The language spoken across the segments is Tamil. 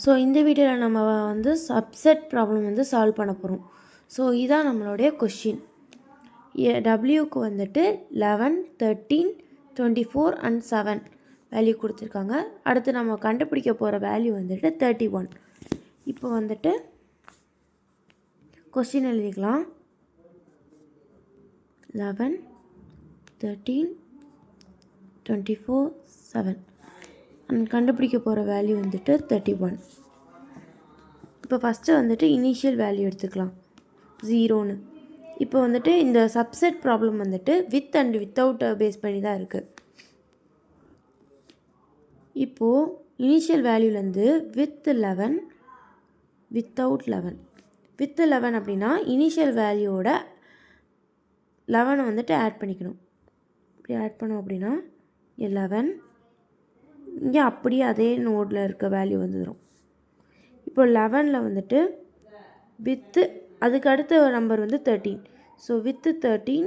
ஸோ இந்த வீடியோவில் நம்ம வந்து சப்செட் ப்ராப்ளம் வந்து சால்வ் பண்ண போகிறோம். ஸோ இதான் நம்மளுடைய கொஷின். டபிள்யூக்கு வந்துட்டு 11, 13, 24 அண்ட் 7 வேல்யூ கொடுத்துருக்காங்க. அடுத்து நம்ம கண்டுபிடிக்க போகிற வேல்யூ வந்துட்டு 31. இப்போ வந்துட்டு கொஷின் எழுதிக்கலாம். 11, 13, 24, 7 அண்ட் கண்டுபிடிக்க போகிற வேல்யூ வந்துட்டு 31. இப்போ ஃபஸ்ட்டு வந்துட்டு இனிஷியல் வேல்யூ எடுத்துக்கலாம் 0ன்னு. இப்போ வந்துட்டு இந்த சப்செட் ப்ராப்ளம் வந்துட்டு வித் அண்ட் வித்தவுட் பேஸ் பண்ணி தான் இருக்குது. இப்போது இனிஷியல் வேல்யூலேருந்து வித் 11 வித்தவுட் 11. வித் 11 அப்படின்னா இனிஷியல் வேல்யூவோட 11 வந்துட்டு ஆட் பண்ணிக்கணும். இப்படி ஆட் பண்ணோம் அப்படின்னா 11 இங்கே அப்படியே அதே நோடில் இருக்க வேல்யூ வந்துடும். இப்போ 11ல் வந்துட்டு வித்து அதுக்கு அடுத்த நம்பர் வந்து 13. So with 13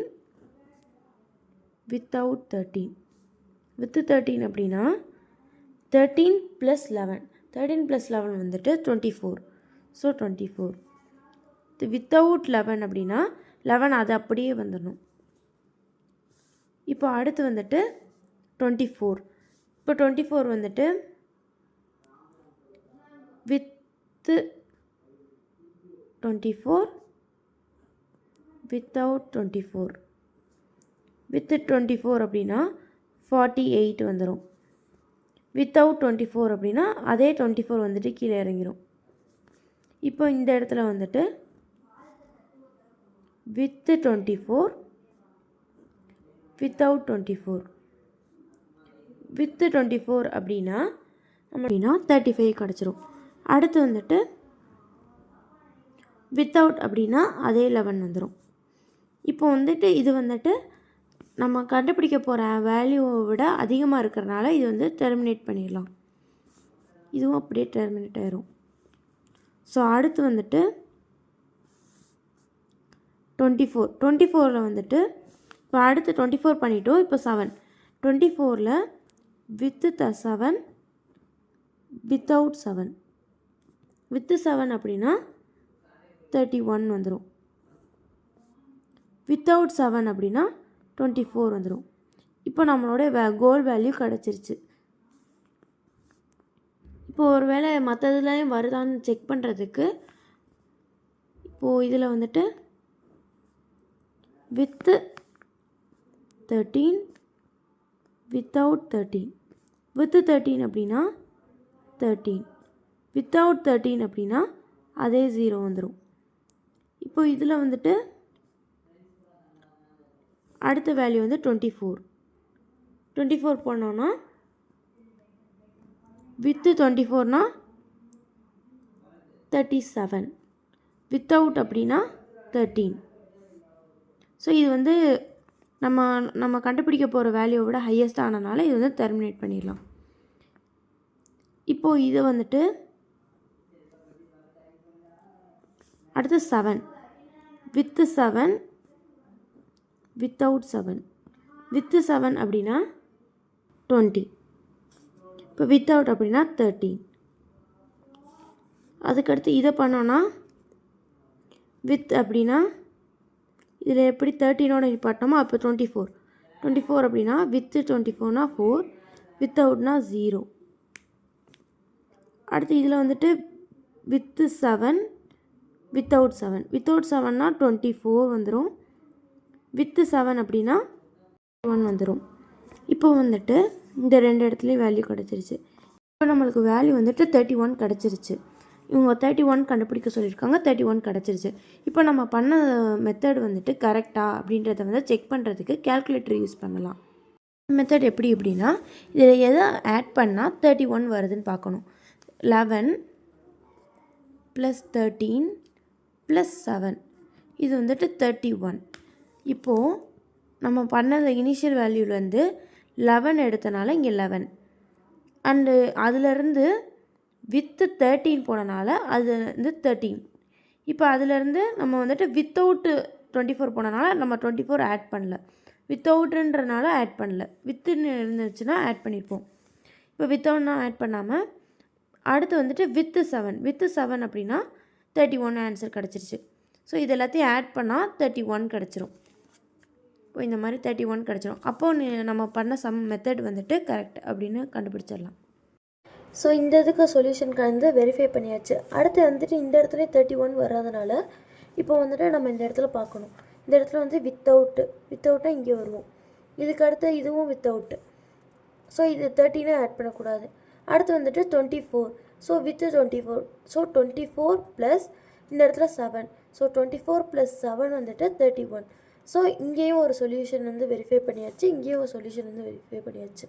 without 13. வித்து 13 அப்படின்னா 13 + 11. 13 + 11 வந்துட்டு 24. ஸோ 24. வித்தவுட் 11 அப்படின்னா 11 அது அப்படியே வந்துடணும். இப்போ அடுத்து வந்துட்டு 24. இப்போ 24 வந்துட்டு வித்து 24 வித்தவுட் 24. வித்து 24 அப்படின்னா 48 வந்துடும். வித்தவுட் 24 அப்படின்னா அதே 24 வந்துட்டு கீழே இறங்கிடும். இப்போ இந்த இடத்துல வந்துட்டு வித்து 24 வித்தவுட் 24. வித்து 24 அப்படின்னா 35 கிடச்சிரும். அடுத்து வந்துட்டு வித்தவுட் அப்படின்னா அதே 11 வந்துடும். இப்போ வந்துட்டு இது வந்துட்டு நம்ம கண்டுபிடிக்க போகிற வேல்யூவை விட அதிகமாக இருக்கிறனால இது வந்து டெர்மினேட் பண்ணிடலாம். இதுவும் அப்படியே டெர்மினேட் ஆயிரும். ஸோ அடுத்து வந்துட்டு 24ல் வந்துட்டு இப்போ அடுத்து 24 பண்ணிட்டோம். இப்போ 7. 24ல் வித்து 7 வித்தவுட் 7. வித்து 7 அப்படின்னா 31 வந்துடும். வித்தவுட் 7 அப்படின்னா 24 வந்துடும். இப்போ நம்மளோட கோல் வேல்யூ கிடச்சிருச்சு. இப்போது ஒரு வேளை மற்றதுலையும் வருதான்னு செக் பண்ணுறதுக்கு இப்போது இதில் வந்துட்டு வித்து 13 வித்தவுட் 13. வித்து 13 அப்படின்னா 13. வித்தவுட் 13 அப்படின்னா அதே 0 வந்துடும். இப்போ இதில் வந்துட்டு அடுத்த வேல்யூ வந்து 24. 24 பண்ணோன்னா வித்து 24னா 37. வித்தவுட் அப்படின்னா 13. ஸோ இது வந்து நம்ம கண்டுபிடிக்க போகிற வேல்யூவை விட ஹையஸ்ட் ஆனதுனால இது வந்து டெர்மினேட் பண்ணிடலாம். இப்போது இது வந்துட்டு அடுத்து 7. With 7 without 7. வித்து 7 அப்படின்னா 20. இப்போ வித்தவுட் அப்படின்னா 13. அதுக்கடுத்து இதை பண்ணோன்னா வித் அப்படின்னா இதில் எப்படி 13ஓட நிப்பாட்டோமோ அப்போ 24. 24 அப்படின்னா வித்து 24னா 4 வித்தவுட்னா 0. அடுத்து இதில் வந்துட்டு வித்து 7 வித்தவுட் 7. வித்தவுட் 7னா 24 வந்துடும். வித்து 7 அப்படின்னா 1 வந்துடும். இப்போ வந்துட்டு இந்த ரெண்டு இடத்துலையும் வேல்யூ கிடச்சிருச்சு. இப்போ நம்மளுக்கு வேல்யூ வந்துட்டு 31 கிடச்சிருச்சு. இவங்க 31 கண்டுபிடிக்க சொல்லியிருக்காங்க. 31 கிடச்சிருச்சு. இப்போ நம்ம பண்ண மெத்தட் வந்துட்டு கரெக்டாக அப்படின்றத வந்து செக் பண்ணுறதுக்கு கேல்குலேட்டர் யூஸ் பண்ணலாம். மெத்தட் எப்படி எப்படின்னா இதில் எதை ஆட் பண்ணால் 31 வருதுன்னு பார்க்கணும். 11 + 13 + 7 இது வந்துட்டு 31. இப்போது நம்ம பண்ண இனிஷியல் வேல்யூலேருந்து 11 எடுத்தனால இங்கே 11 அண்டு அதிலேருந்து வித்து 13 போனனால அது வந்து 13. இப்போ அதிலேருந்து நம்ம வந்துட்டு வித்தவுட்டு 24 போனனால நம்ம 24 ஆட் பண்ணல. வித்தவுட்டுன்றனால ஆட் பண்ணல. வித்துன்னு இருந்துச்சுன்னா ஆட் பண்ணியிருப்போம். இப்போ வித்தவுட்னா ஆட் பண்ணாமல் அடுத்து வந்துட்டு வித்து செவன் அப்படின்னா 31 ஆன்சர் கிடச்சிருச்சு. ஸோ இது எல்லாத்தையும் ஆட் பண்ணால் 31 கிடச்சிரும். இப்போ இந்த மாதிரி 31 கிடச்சிரும். அப்போது நம்ம பண்ண சம் மெத்தட் வந்துட்டு கரெக்ட் அப்படின்னு கண்டுபிடிச்சிடலாம். ஸோ இந்த இதுக்கு சொல்யூஷனுக்கு வந்து வெரிஃபை பண்ணியாச்சு. அடுத்து வந்துட்டு இந்த இடத்துல 31 வர்றதுனால இப்போ வந்துட்டு நம்ம இந்த இடத்துல பார்க்கணும். இந்த இடத்துல வந்து வித்தவுட்டாக இங்கே வருவோம். இதுக்கு அடுத்து இதுவும் வித்தவுட்டு. ஸோ இது 13 ஆட் பண்ணக்கூடாது. அடுத்து வந்துட்டு 24. So with 24. ஸோ 24 ப்ளஸ் இந்த இடத்துல 7. ஸோ 24 + 7 வந்துட்டு 31. ஸோ இங்கேயும் ஒரு சொல்யூஷன் வந்து வெரிஃபை பண்ணியாச்சு, இங்கேயும் ஒரு சொல்யூஷன் வந்து வெரிஃபை பண்ணியாச்சு.